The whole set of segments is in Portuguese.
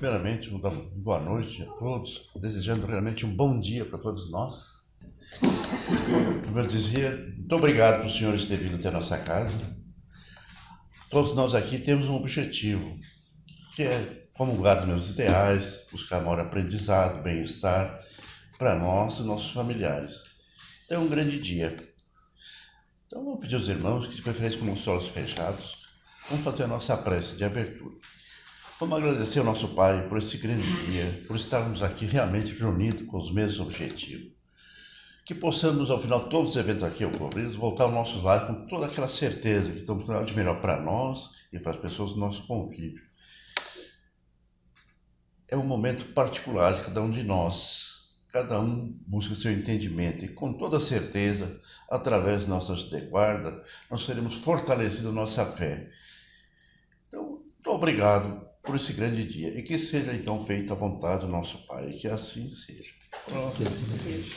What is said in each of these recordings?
primeiramente, uma boa noite a todos, desejando realmente um bom dia para todos nós. Como eu dizia, muito obrigado por os senhores terem vindo até a nossa casa. Todos nós aqui temos um objetivo, que é comungar dos meus ideais, buscar maior aprendizado, bem-estar para nós e nossos familiares. Então é um grande dia. Então vamos pedir aos irmãos que, de preferência com os olhos fechados, vamos fazer a nossa prece de abertura. Vamos agradecer ao nosso Pai por esse grande dia, por estarmos aqui realmente reunidos com os mesmos objetivos. Que possamos, ao final de todos os eventos aqui ocorridos, voltar ao nosso lar com toda aquela certeza que estamos fazendo de melhor para nós e para as pessoas do nosso convívio. É um momento particular de cada um de nós. Cada um busca seu entendimento e, com toda certeza, através de nossa guarda, nós seremos fortalecidos na nossa fé. Então, muito obrigado por esse grande dia e que seja então feita a vontade do nosso Pai, e que assim seja. Que assim seja.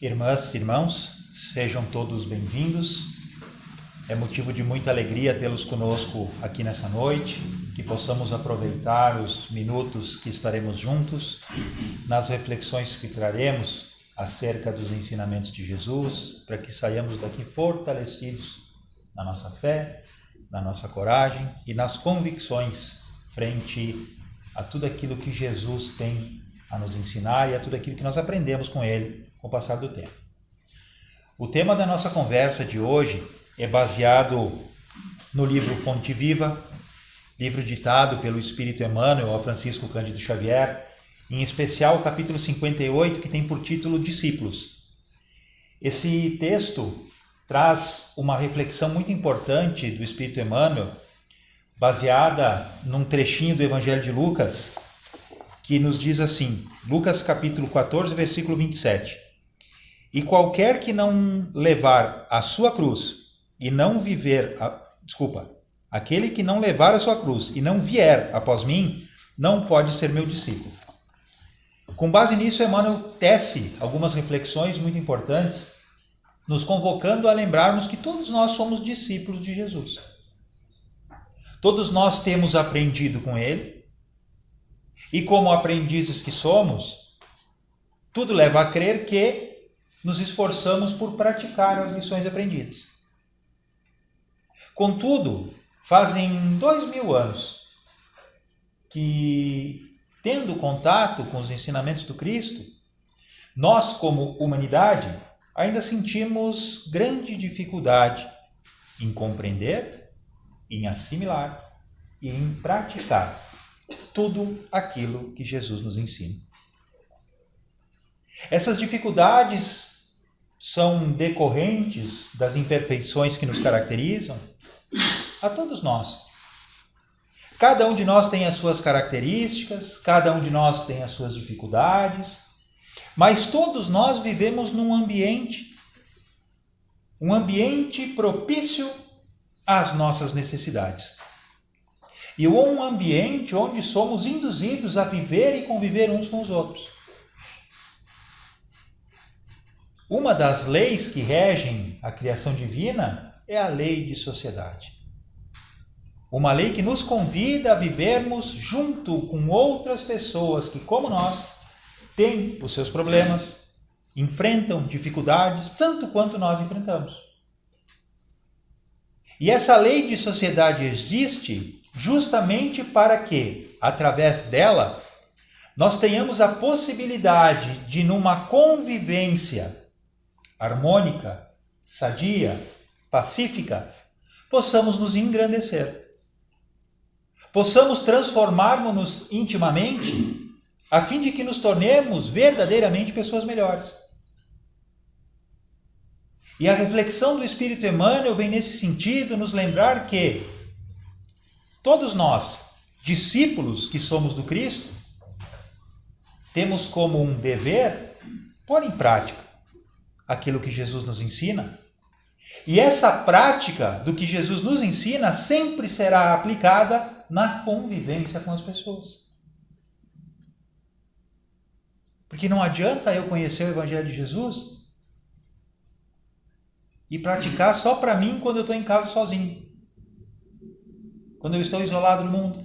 Irmãs e irmãos, sejam todos bem-vindos. É motivo de muita alegria tê-los conosco aqui nessa noite, que possamos aproveitar os minutos que estaremos juntos nas reflexões que traremos acerca dos ensinamentos de Jesus, para que saiamos daqui fortalecidos na nossa fé, na nossa coragem e nas convicções frente a tudo aquilo que Jesus tem a nos ensinar e a tudo aquilo que nós aprendemos com Ele com o passar do tempo. O tema da nossa conversa de hoje é baseado no livro Fonte Viva, livro ditado pelo Espírito Emmanuel a Francisco Cândido Xavier, em especial o capítulo 58, que tem por título Discípulos. Esse texto traz uma reflexão muito importante do Espírito Emmanuel, baseada num trechinho do Evangelho de Lucas, que nos diz assim, Lucas capítulo 14, versículo 27. E qualquer que não levar a sua cruz e não viver... Aquele que não levar a sua cruz e não vier após mim, não pode ser meu discípulo. Com base nisso, Emmanuel tece algumas reflexões muito importantes, nos convocando a lembrarmos que todos nós somos discípulos de Jesus. Todos nós temos aprendido com Ele, e como aprendizes que somos, tudo leva a crer que nos esforçamos por praticar as lições aprendidas. Contudo, fazem 2000 anos que, tendo contato com os ensinamentos do Cristo, nós, como humanidade, ainda sentimos grande dificuldade em compreender, em assimilar e em praticar tudo aquilo que Jesus nos ensina. Essas dificuldades são decorrentes das imperfeições que nos caracterizam a todos nós. Cada um de nós tem as suas características, cada um de nós tem as suas dificuldades, mas todos nós vivemos num ambiente propício às nossas necessidades. E um ambiente onde somos induzidos a viver e conviver uns com os outros. Uma das leis que regem a criação divina é a lei de sociedade. Uma lei que nos convida a vivermos junto com outras pessoas que, como nós, têm os seus problemas, enfrentam dificuldades, tanto quanto nós enfrentamos. E essa lei de sociedade existe justamente para que, através dela, nós tenhamos a possibilidade de, numa convivência harmônica, sadia, pacífica, possamos nos engrandecer. Possamos transformarmos-nos intimamente, a fim de que nos tornemos verdadeiramente pessoas melhores. E a reflexão do Espírito Emmanuel vem nesse sentido, nos lembrar que todos nós, discípulos que somos do Cristo, temos como um dever pôr em prática aquilo que Jesus nos ensina. E essa prática do que Jesus nos ensina sempre será aplicada na convivência com as pessoas. Porque não adianta eu conhecer o Evangelho de Jesus e praticar só para mim quando eu estou em casa sozinho. Quando eu estou isolado do mundo.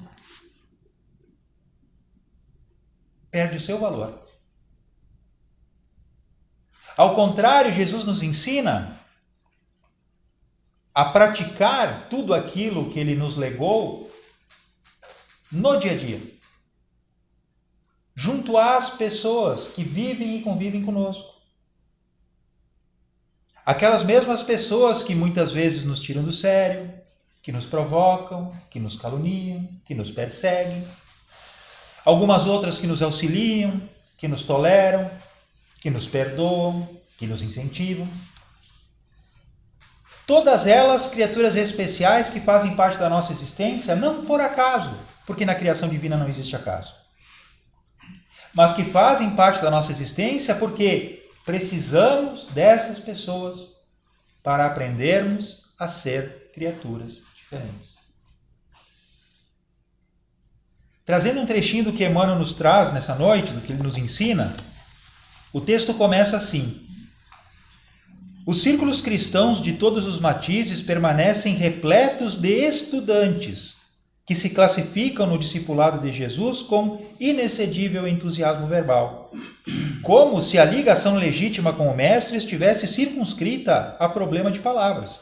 Perde o seu valor. Ao contrário, Jesus nos ensina a praticar tudo aquilo que Ele nos legou no dia a dia, junto às pessoas que vivem e convivem conosco. Aquelas mesmas pessoas que muitas vezes nos tiram do sério, que nos provocam, que nos caluniam, que nos perseguem. Algumas outras que nos auxiliam, que nos toleram, que nos perdoam, que nos incentivam. Todas elas criaturas especiais que fazem parte da nossa existência, não por acaso, porque na criação divina não existe acaso, mas que fazem parte da nossa existência porque precisamos dessas pessoas para aprendermos a ser criaturas diferentes. Trazendo um trechinho do que Emmanuel nos traz nessa noite, do que ele nos ensina, o texto começa assim: os círculos cristãos de todos os matizes permanecem repletos de estudantes que se classificam no discipulado de Jesus com inexcedível entusiasmo verbal, como se a ligação legítima com o Mestre estivesse circunscrita a problema de palavras.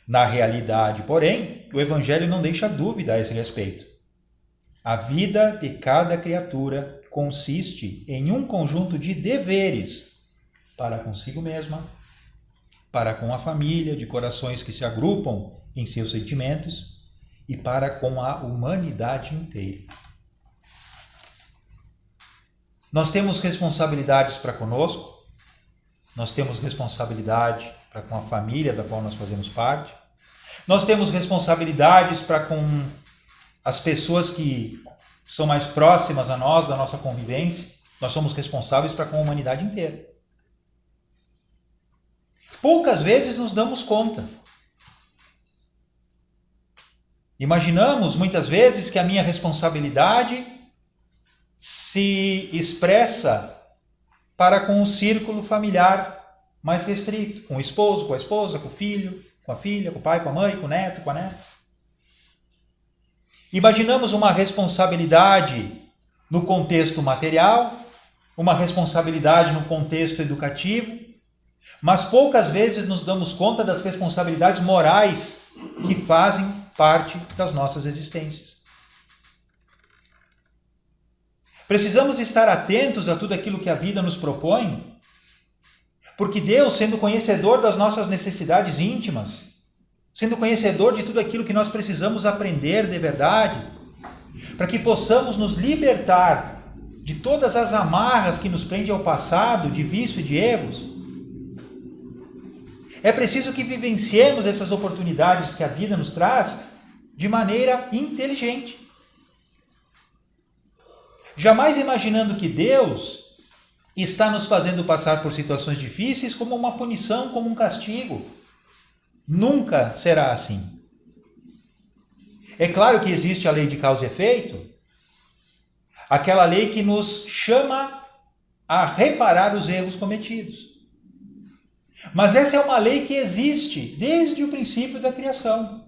Na realidade, porém, o Evangelho não deixa dúvida a esse respeito. A vida de cada criatura consiste em um conjunto de deveres para consigo mesma, para com a família, de corações que se agrupam em seus sentimentos, e para com a humanidade inteira. Nós temos responsabilidades para conosco, nós temos responsabilidade para com a família da qual nós fazemos parte, nós temos responsabilidades para com as pessoas que são mais próximas a nós, da nossa convivência, nós somos responsáveis para com a humanidade inteira. Poucas vezes nos damos conta. Imaginamos muitas vezes que a minha responsabilidade se expressa para com o círculo familiar mais restrito, com o esposo, com a esposa, com o filho, com a filha, com o pai, com a mãe, com o neto, com a neta. Imaginamos uma responsabilidade no contexto material, uma responsabilidade no contexto educativo, mas poucas vezes nos damos conta das responsabilidades morais que fazem parte das nossas existências. Precisamos estar atentos a tudo aquilo que a vida nos propõe, porque Deus, sendo conhecedor das nossas necessidades íntimas, sendo conhecedor de tudo aquilo que nós precisamos aprender de verdade, para que possamos nos libertar de todas as amarras que nos prendem ao passado, de vício e de erros, é preciso que vivenciemos essas oportunidades que a vida nos traz de maneira inteligente. Jamais imaginando que Deus está nos fazendo passar por situações difíceis como uma punição, como um castigo. Nunca será assim. É claro que existe a lei de causa e efeito, aquela lei que nos chama a reparar os erros cometidos. Mas essa é uma lei que existe desde o princípio da criação.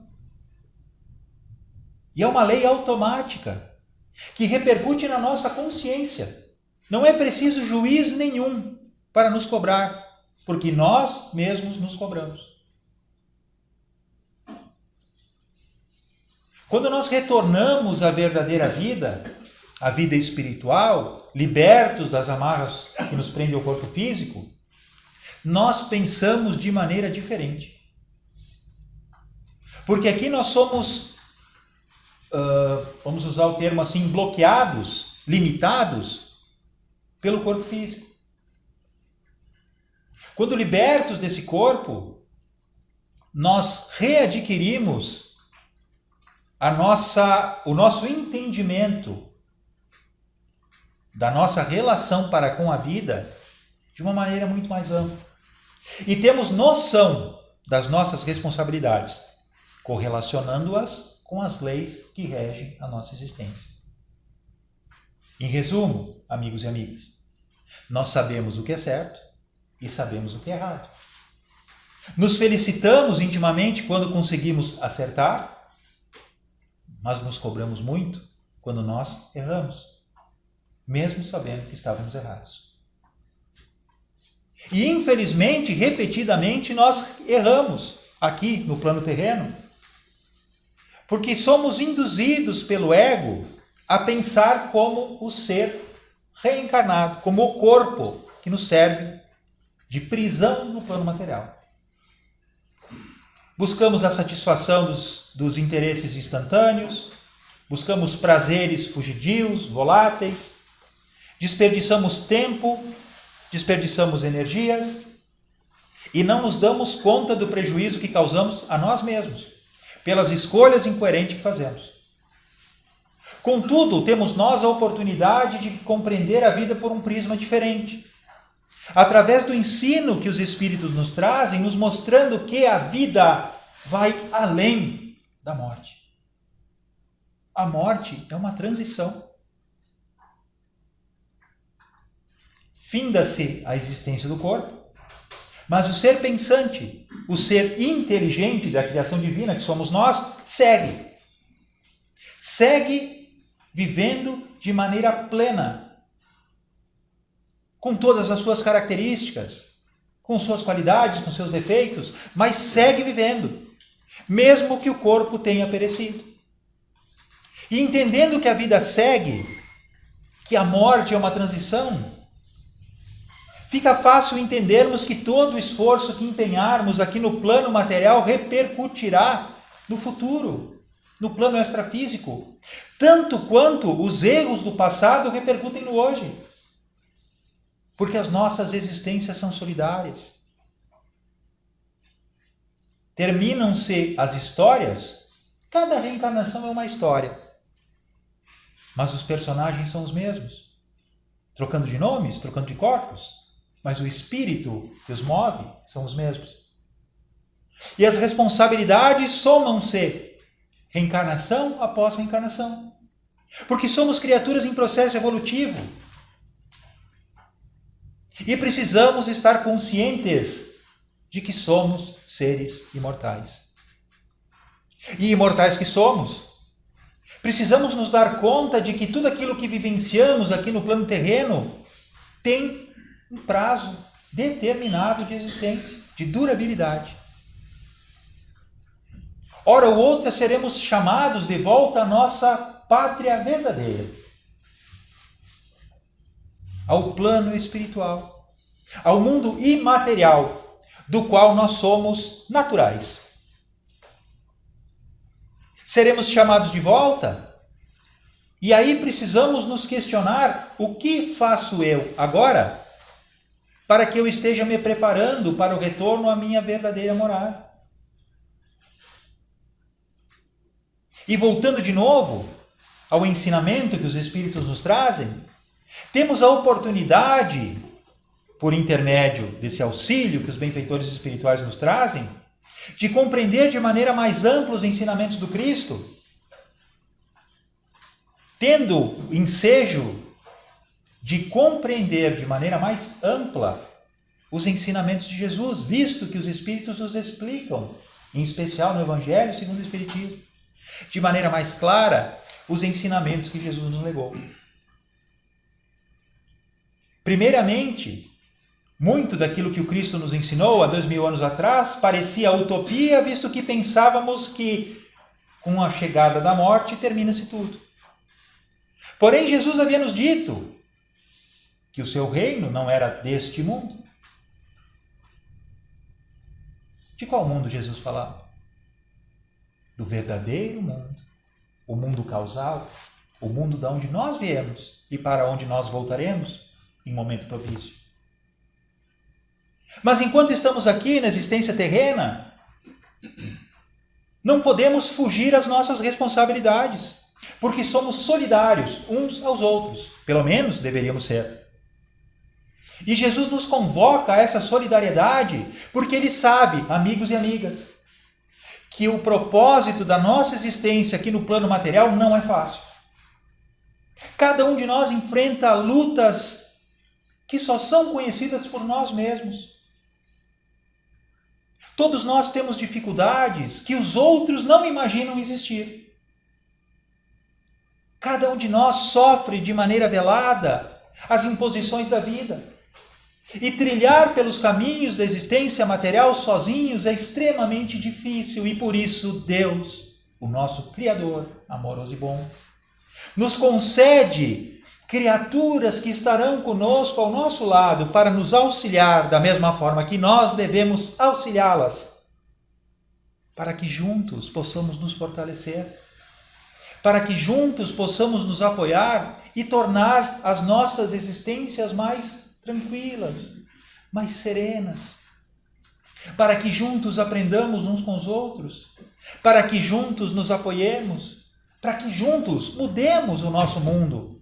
E é uma lei automática, que repercute na nossa consciência. Não é preciso juiz nenhum para nos cobrar, porque nós mesmos nos cobramos. Quando nós retornamos à verdadeira vida, a vida espiritual, libertos das amarras que nos prendem ao corpo físico, nós pensamos de maneira diferente. Porque aqui nós somos, vamos usar o termo assim, bloqueados, limitados pelo corpo físico. Quando libertos desse corpo, nós readquirimos o nosso entendimento da nossa relação para com a vida de uma maneira muito mais ampla. E temos noção das nossas responsabilidades, correlacionando-as com as leis que regem a nossa existência. Em resumo, amigos e amigas, Nós sabemos o que é certo e sabemos o que é errado. Nos felicitamos intimamente quando conseguimos acertar, mas nos cobramos muito quando nós erramos, mesmo sabendo que estávamos errados. E infelizmente, repetidamente, nós erramos aqui no plano terreno, porque somos induzidos pelo ego a pensar como o ser reencarnado, como o corpo que nos serve de prisão no plano material. Buscamos a satisfação dos interesses instantâneos, buscamos prazeres fugidios, voláteis, desperdiçamos tempo, desperdiçamos energias e não nos damos conta do prejuízo que causamos a nós mesmos, pelas escolhas incoerentes que fazemos. Contudo, temos nós a oportunidade de compreender a vida por um prisma diferente, através do ensino que os Espíritos nos trazem, nos mostrando que a vida vai além da morte. A morte é uma transição. Finda-se a existência do corpo, mas o ser pensante, o ser inteligente da criação divina, que somos nós, segue. Segue vivendo de maneira plena, com todas as suas características, com suas qualidades, com seus defeitos, mas segue vivendo, mesmo que o corpo tenha perecido. E entendendo que a vida segue, que a morte é uma transição, fica fácil entendermos que todo o esforço que empenharmos aqui no plano material repercutirá no futuro, no plano extrafísico, tanto quanto os erros do passado repercutem no hoje. Porque as nossas existências são solidárias. Terminam-se as histórias, cada reencarnação é uma história. Mas os personagens são os mesmos. Trocando de nomes, trocando de corpos. Mas o espírito que os move são os mesmos. E as responsabilidades somam-se, reencarnação após reencarnação. Porque somos criaturas em processo evolutivo. E precisamos estar conscientes de que somos seres imortais. E imortais que somos, precisamos nos dar conta de que tudo aquilo que vivenciamos aqui no plano terreno tem um prazo determinado de existência, de durabilidade. Ora ou outra seremos chamados de volta à nossa pátria verdadeira, ao plano espiritual, ao mundo imaterial, do qual nós somos naturais. Seremos chamados de volta, e aí precisamos nos questionar: o que faço eu agora para que eu esteja me preparando para o retorno à minha verdadeira morada? E voltando de novo ao ensinamento que os Espíritos nos trazem, temos a oportunidade, por intermédio desse auxílio que os benfeitores espirituais nos trazem, de compreender de maneira mais ampla os ensinamentos do Cristo, tendo ensejo de compreender de maneira mais ampla os ensinamentos de Jesus, visto que os Espíritos os explicam, em especial no Evangelho segundo o Espiritismo, de maneira mais clara, os ensinamentos que Jesus nos legou. Primeiramente, muito daquilo que o Cristo nos ensinou há 2000 anos atrás parecia utopia, visto que pensávamos que com a chegada da morte termina-se tudo. Porém, Jesus havia nos dito que o seu reino não era deste mundo. De qual mundo Jesus falava? Do verdadeiro mundo, o mundo causal, o mundo de onde nós viemos e para onde nós voltaremos em momento propício. Mas enquanto estamos aqui na existência terrena, não podemos fugir às nossas responsabilidades, porque somos solidários uns aos outros, pelo menos deveríamos ser. E Jesus nos convoca a essa solidariedade, porque Ele sabe, amigos e amigas, que o propósito da nossa existência aqui no plano material não é fácil. Cada um de nós enfrenta lutas que só são conhecidas por nós mesmos. Todos nós temos dificuldades que os outros não imaginam existir. Cada um de nós sofre de maneira velada as imposições da vida. E trilhar pelos caminhos da existência material sozinhos é extremamente difícil. E por isso Deus, o nosso Criador, amoroso e bom, nos concede criaturas que estarão conosco ao nosso lado para nos auxiliar da mesma forma que nós devemos auxiliá-las, para que juntos possamos nos fortalecer, para que juntos possamos nos apoiar e tornar as nossas existências mais tranquilas, mais serenas, para que juntos aprendamos uns com os outros, para que juntos nos apoiemos, para que juntos mudemos o nosso mundo,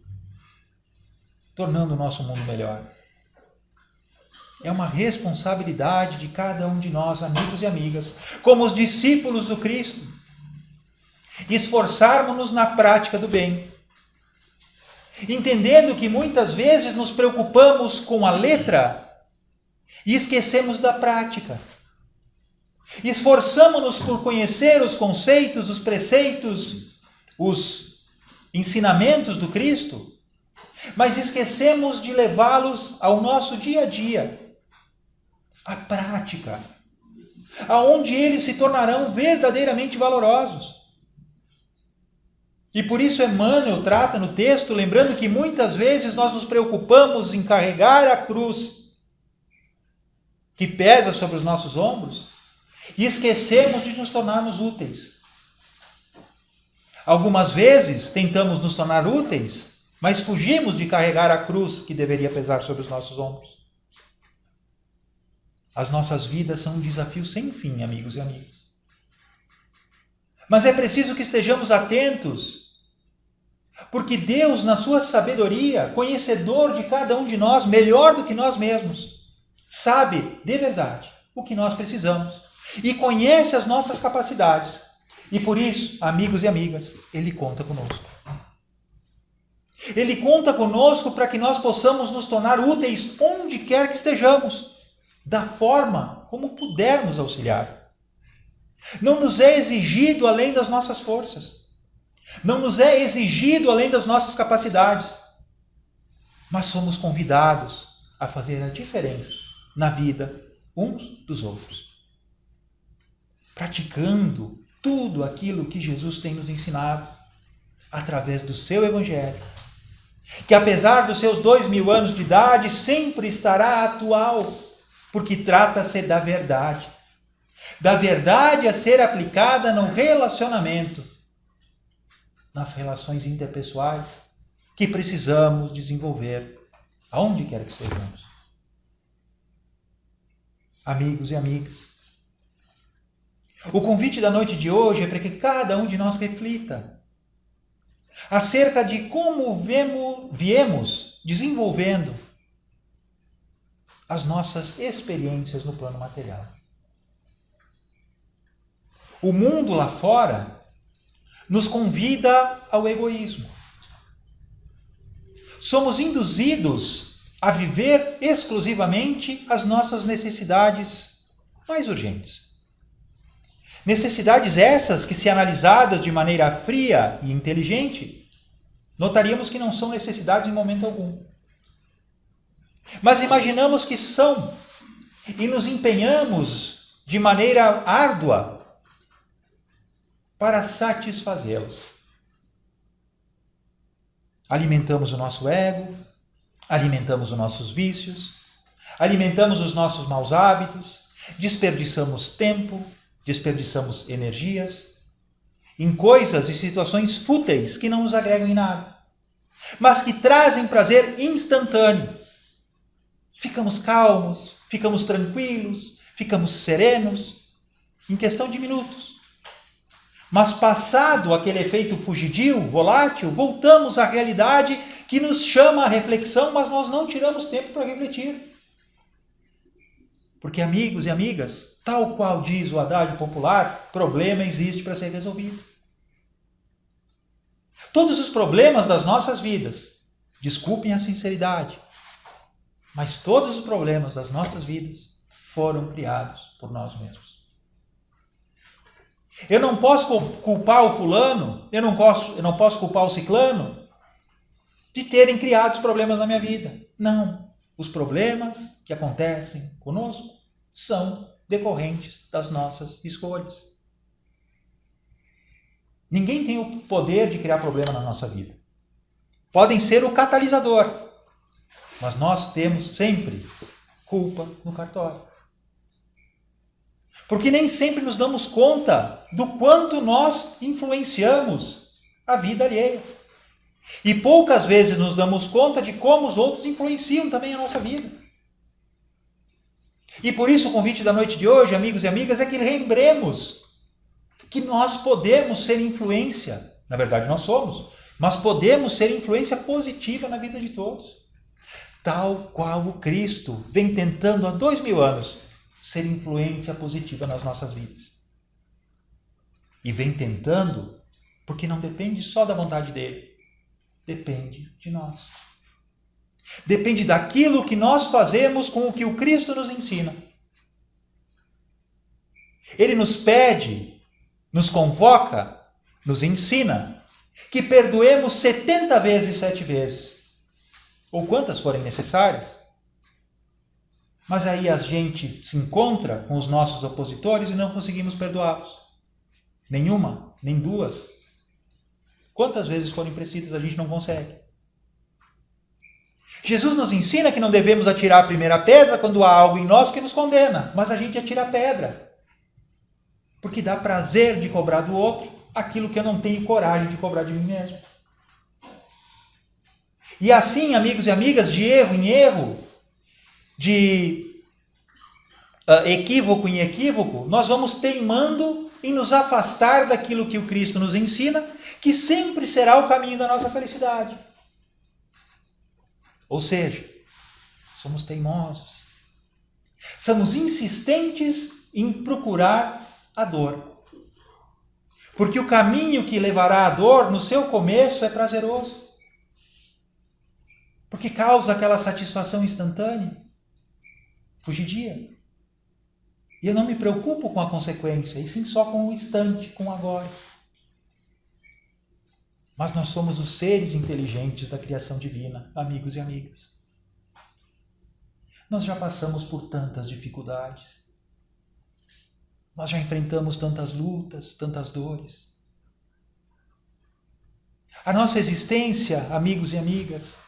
tornando o nosso mundo melhor. É uma responsabilidade de cada um de nós, amigos e amigas, como os discípulos do Cristo, esforçarmos-nos na prática do bem, entendendo que muitas vezes nos preocupamos com a letra e esquecemos da prática. Esforçamo-nos por conhecer os conceitos, os preceitos, os ensinamentos do Cristo, mas esquecemos de levá-los ao nosso dia a dia, à prática, aonde eles se tornarão verdadeiramente valorosos. E por isso Emmanuel trata no texto, lembrando que muitas vezes nós nos preocupamos em carregar a cruz que pesa sobre os nossos ombros e esquecemos de nos tornarmos úteis. Algumas vezes tentamos nos tornar úteis, mas fugimos de carregar a cruz que deveria pesar sobre os nossos ombros. As nossas vidas são um desafio sem fim, amigos e amigas. Mas é preciso que estejamos atentos, porque Deus, na sua sabedoria, conhecedor de cada um de nós, melhor do que nós mesmos, sabe de verdade o que nós precisamos e conhece as nossas capacidades. E por isso, amigos e amigas, Ele conta conosco. Ele conta conosco para que nós possamos nos tornar úteis onde quer que estejamos, da forma como pudermos auxiliar. Não nos é exigido além das nossas forças. Não nos é exigido além das nossas capacidades. Mas somos convidados a fazer a diferença na vida uns dos outros. Praticando tudo aquilo que Jesus tem nos ensinado através do seu Evangelho, que apesar dos seus 2000 anos de idade, sempre estará atual, porque trata-se da verdade a ser aplicada no relacionamento, nas relações interpessoais que precisamos desenvolver, aonde quer que estejamos. Amigos e amigas, o convite da noite de hoje é para que cada um de nós reflita acerca de como viemos desenvolvendo as nossas experiências no plano material. O mundo lá fora nos convida ao egoísmo. Somos induzidos a viver exclusivamente as nossas necessidades mais urgentes. Necessidades essas que, se analisadas de maneira fria e inteligente, notaríamos que não são necessidades em momento algum. Mas imaginamos que são e nos empenhamos de maneira árdua para satisfazê-los. Alimentamos o nosso ego, alimentamos os nossos vícios, alimentamos os nossos maus hábitos, desperdiçamos tempo, desperdiçamos energias em coisas e situações fúteis que não nos agregam em nada, mas que trazem prazer instantâneo. Ficamos calmos, ficamos tranquilos, ficamos serenos em questão de minutos. Mas passado aquele efeito fugidio, volátil, voltamos à realidade que nos chama à reflexão, mas nós não tiramos tempo para refletir. Porque, amigos e amigas, tal qual diz o adágio popular, problema existe para ser resolvido. Todos os problemas das nossas vidas, desculpem a sinceridade, Mas todos os problemas das nossas vidas foram criados por nós mesmos. Eu não posso culpar o fulano, eu não posso culpar o ciclano de terem criado os problemas na minha vida. Não. Os problemas que acontecem conosco são decorrentes das nossas escolhas. Ninguém tem o poder de criar problema na nossa vida. Podem ser o catalisador, mas nós temos sempre culpa no cartório. Porque nem sempre nos damos conta do quanto nós influenciamos a vida alheia. E poucas vezes nos damos conta de como os outros influenciam também a nossa vida. E por isso o convite da noite de hoje, amigos e amigas, é que lembremos que nós podemos ser influência. Na verdade nós somos, mas podemos ser influência positiva na vida de todos. Tal qual o Cristo vem tentando há 2000 anos ser influência positiva nas nossas vidas. E vem tentando porque não depende só da vontade dele. Depende de nós. Depende daquilo que nós fazemos com o que o Cristo nos ensina. Ele nos pede, nos convoca, nos ensina que perdoemos 70 vezes 7 vezes. Ou quantas forem necessárias. Mas aí a gente se encontra com os nossos opositores e não conseguimos perdoá-los. Nenhuma, nem duas. Quantas vezes forem precisas a gente não consegue. Jesus nos ensina que não devemos atirar a primeira pedra quando há algo em nós que nos condena, mas a gente atira a pedra. Porque dá prazer de cobrar do outro aquilo que eu não tenho coragem de cobrar de mim mesmo. E assim, amigos e amigas, de erro em erro, de equívoco em equívoco, nós vamos teimando em nos afastar daquilo que o Cristo nos ensina, que sempre será o caminho da nossa felicidade. Ou seja, somos teimosos. Somos insistentes em procurar a dor. Porque o caminho que levará à dor, no seu começo, é prazeroso. Porque causa aquela satisfação instantânea, fugidia. E eu não me preocupo com a consequência, e sim só com o instante, com o agora. Mas nós somos os seres inteligentes da criação divina, amigos e amigas. Nós já passamos por tantas dificuldades. Nós já enfrentamos tantas lutas, tantas dores. A nossa existência, amigos e amigas,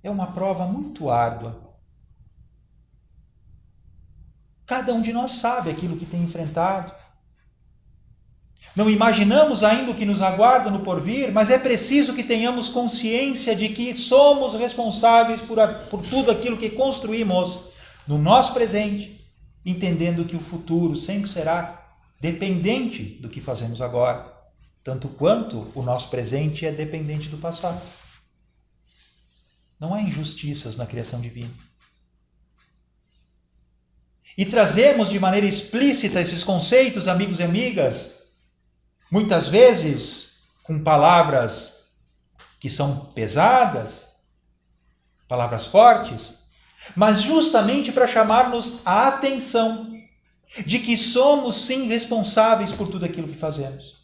é uma prova muito árdua. Cada um de nós sabe aquilo que tem enfrentado. Não imaginamos ainda o que nos aguarda no porvir, mas é preciso que tenhamos consciência de que somos responsáveis por tudo aquilo que construímos no nosso presente, entendendo que o futuro sempre será dependente do que fazemos agora, tanto quanto o nosso presente é dependente do passado. Não há injustiças na criação divina. E trazemos de maneira explícita esses conceitos, amigos e amigas, muitas vezes com palavras que são pesadas, palavras fortes, mas justamente para chamar-nos a atenção de que somos sim responsáveis por tudo aquilo que fazemos.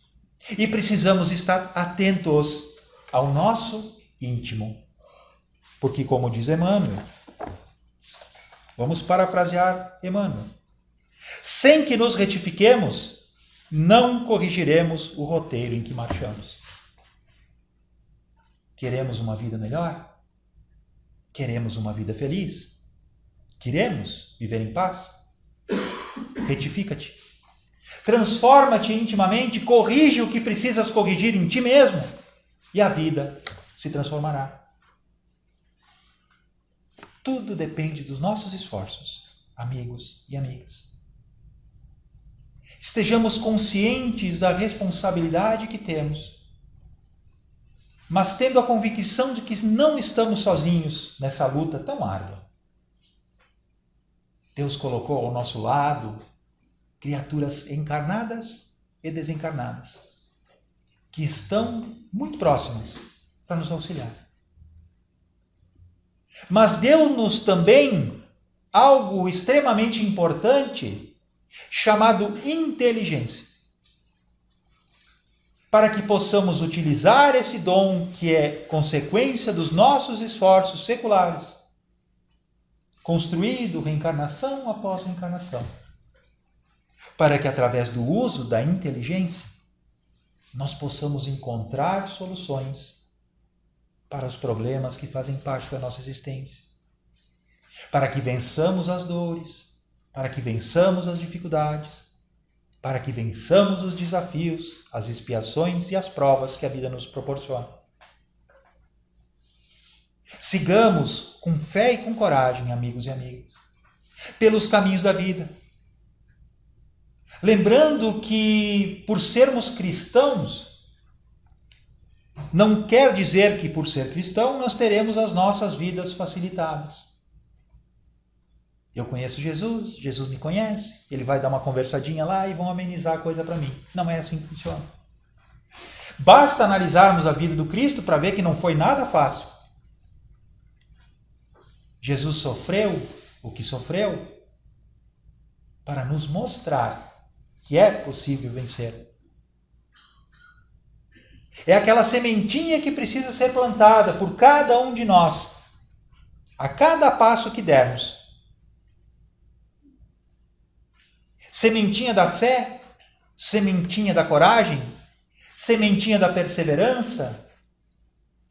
E precisamos estar atentos ao nosso íntimo. Porque, como diz Emmanuel, vamos parafrasear Emmanuel, sem que nos retifiquemos, não corrigiremos o roteiro em que marchamos. Queremos uma vida melhor? Queremos uma vida feliz? Queremos viver em paz? Retifica-te. Transforma-te intimamente, corrige o que precisas corrigir em ti mesmo e a vida se transformará. Tudo depende dos nossos esforços, amigos e amigas. Estejamos conscientes da responsabilidade que temos, mas tendo a convicção de que não estamos sozinhos nessa luta tão árdua. Deus colocou ao nosso lado criaturas encarnadas e desencarnadas, que estão muito próximas para nos auxiliar. Mas deu-nos também algo extremamente importante, chamado inteligência, para que possamos utilizar esse dom que é consequência dos nossos esforços seculares, construído reencarnação após reencarnação, para que através do uso da inteligência nós possamos encontrar soluções para os problemas que fazem parte da nossa existência, para que vençamos as dores, para que vençamos as dificuldades, para que vençamos os desafios, as expiações e as provas que a vida nos proporciona. Sigamos com fé e com coragem, amigos e amigas, pelos caminhos da vida. Lembrando que, por sermos cristãos, não quer dizer que, por ser cristão, nós teremos as nossas vidas facilitadas. Eu conheço Jesus, Jesus me conhece, ele vai dar uma conversadinha lá e vão amenizar a coisa para mim. Não é assim que funciona. Basta analisarmos a vida do Cristo para ver que não foi nada fácil. Jesus sofreu o que sofreu para nos mostrar que é possível vencer. É aquela sementinha que precisa ser plantada por cada um de nós, a cada passo que dermos. Sementinha da fé, sementinha da coragem, sementinha da perseverança,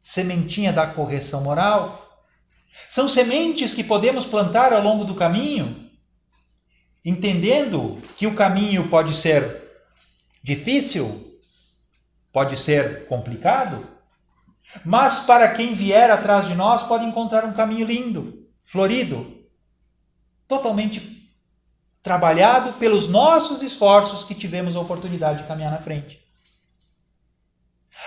sementinha da correção moral. São sementes que podemos plantar ao longo do caminho, entendendo que o caminho pode ser difícil, pode ser complicado, mas para quem vier atrás de nós pode encontrar um caminho lindo, florido, totalmente trabalhado pelos nossos esforços que tivemos a oportunidade de caminhar na frente.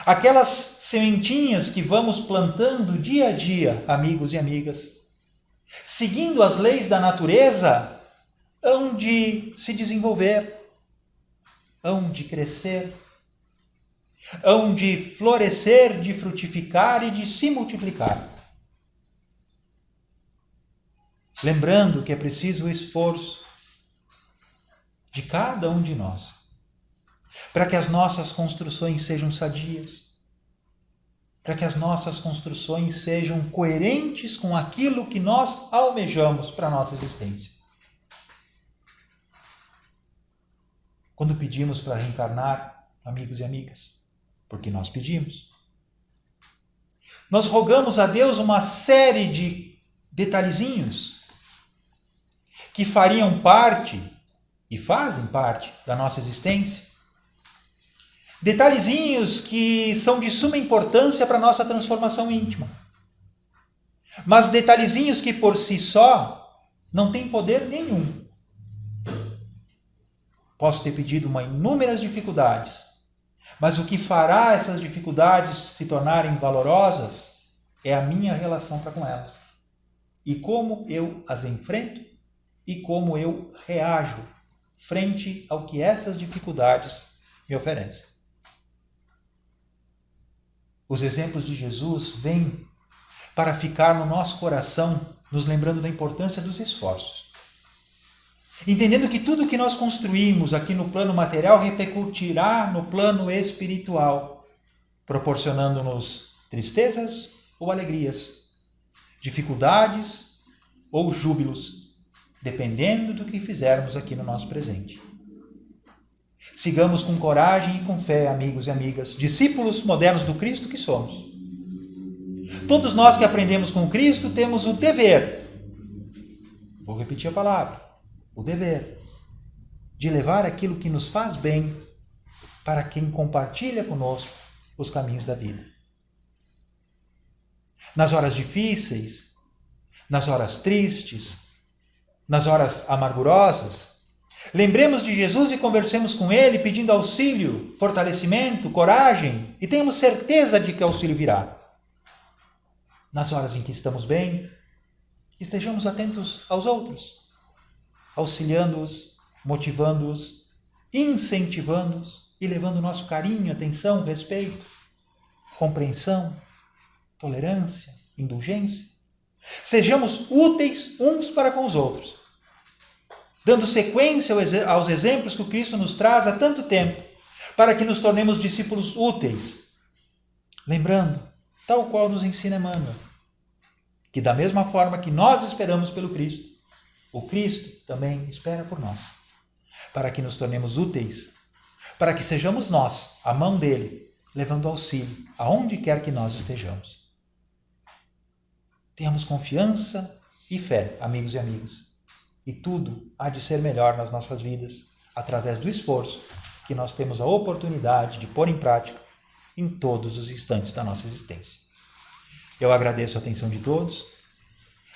Aquelas sementinhas que vamos plantando dia a dia, amigos e amigas, seguindo as leis da natureza, hão de se desenvolver, hão de crescer, hão de florescer, de frutificar e de se multiplicar. Lembrando que é preciso o esforço de cada um de nós, para que as nossas construções sejam sadias, para que as nossas construções sejam coerentes com aquilo que nós almejamos para a nossa existência. Quando pedimos para reencarnar, amigos e amigas, porque nós pedimos, nós rogamos a Deus uma série de detalhezinhos que fariam parte e fazem parte da nossa existência. Detalhezinhos que são de suma importância para a nossa transformação íntima. Mas detalhezinhos que por si só não têm poder nenhum. Posso ter pedido inúmeras dificuldades, mas o que fará essas dificuldades se tornarem valorosas é a minha relação para com elas. E como eu as enfrento e como eu reajo frente ao que essas dificuldades me oferecem. Os exemplos de Jesus vêm para ficar no nosso coração, nos lembrando da importância dos esforços. Entendendo que tudo que nós construímos aqui no plano material repercutirá no plano espiritual, proporcionando-nos tristezas ou alegrias, dificuldades ou júbilos, dependendo do que fizermos aqui no nosso presente. Sigamos com coragem e com fé, amigos e amigas, discípulos modernos do Cristo que somos. Todos nós que aprendemos com Cristo temos o dever, vou repetir a palavra, o dever de levar aquilo que nos faz bem para quem compartilha conosco os caminhos da vida. Nas horas difíceis, nas horas tristes, nas horas amargurosas, lembremos de Jesus e conversemos com Ele pedindo auxílio, fortalecimento, coragem e tenhamos certeza de que auxílio virá. Nas horas em que estamos bem, estejamos atentos aos outros, auxiliando-os, motivando-os, incentivando-os e levando nosso carinho, atenção, respeito, compreensão, tolerância, indulgência Sejamos úteis uns para com os outros, dando sequência aos exemplos que o Cristo nos traz há tanto tempo, para que nos tornemos discípulos úteis. Lembrando, tal qual nos ensina Emmanuel, que da mesma forma que nós esperamos pelo Cristo, o Cristo também espera por nós, para que nos tornemos úteis, para que sejamos nós, a mão dele, levando auxílio aonde quer que nós estejamos. Tenhamos confiança e fé, amigos e amigas, e tudo há de ser melhor nas nossas vidas, através do esforço que nós temos a oportunidade de pôr em prática em todos os instantes da nossa existência. Eu agradeço a atenção de todos,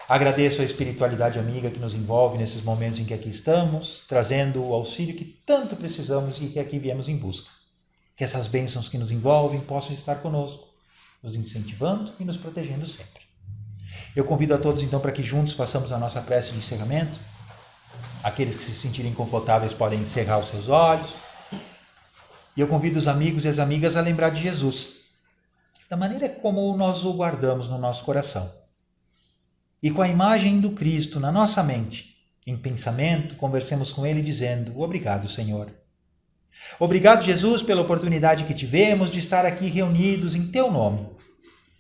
agradeço a espiritualidade amiga que nos envolve nesses momentos em que aqui estamos, trazendo o auxílio que tanto precisamos e que aqui viemos em busca. Que essas bênçãos que nos envolvem possam estar conosco, nos incentivando e nos protegendo sempre. Eu convido a todos então para que juntos façamos a nossa prece de encerramento. Aqueles que se sentirem confortáveis podem encerrar os seus olhos. E eu convido os amigos e as amigas a lembrar de Jesus, da maneira como nós o guardamos no nosso coração. E com a imagem do Cristo na nossa mente, em pensamento, conversemos com Ele dizendo: obrigado, Senhor. Obrigado, Jesus, pela oportunidade que tivemos de estar aqui reunidos em Teu nome.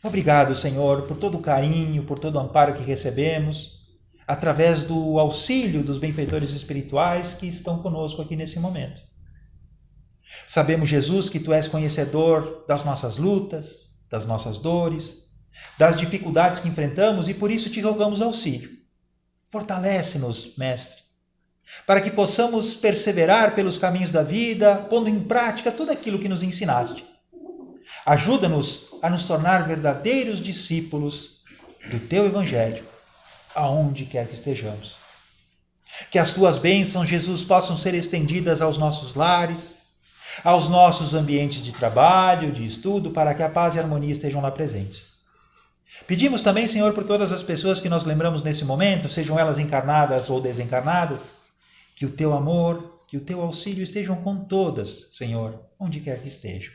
Obrigado, Senhor, por todo o carinho, por todo o amparo que recebemos, através do auxílio dos benfeitores espirituais que estão conosco aqui nesse momento. Sabemos, Jesus, que Tu és conhecedor das nossas lutas, das nossas dores, das dificuldades que enfrentamos e por isso Te rogamos auxílio. Fortalece-nos, Mestre, para que possamos perseverar pelos caminhos da vida, pondo em prática tudo aquilo que nos ensinaste. Ajuda-nos a nos tornar verdadeiros discípulos do Teu Evangelho, aonde quer que estejamos. Que as Tuas bênçãos, Jesus, possam ser estendidas aos nossos lares, aos nossos ambientes de trabalho, de estudo, para que a paz e a harmonia estejam lá presentes. Pedimos também, Senhor, por todas as pessoas que nós lembramos nesse momento, sejam elas encarnadas ou desencarnadas, que o Teu amor, que o Teu auxílio estejam com todas, Senhor, onde quer que estejam.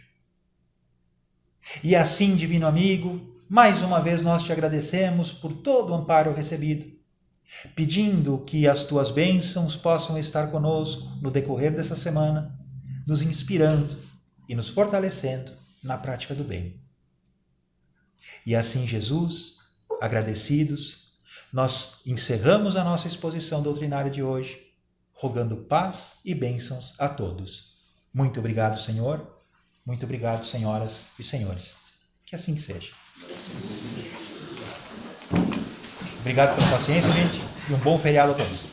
E assim, divino amigo, mais uma vez nós Te agradecemos por todo o amparo recebido, pedindo que as Tuas bênçãos possam estar conosco no decorrer dessa semana, nos inspirando e nos fortalecendo na prática do bem. E assim, Jesus, agradecidos, nós encerramos a nossa exposição doutrinária de hoje, rogando paz e bênçãos a todos. Muito obrigado, Senhor. Muito obrigado, senhoras e senhores. Que assim seja. Obrigado pela paciência, gente, e um bom feriado a todos.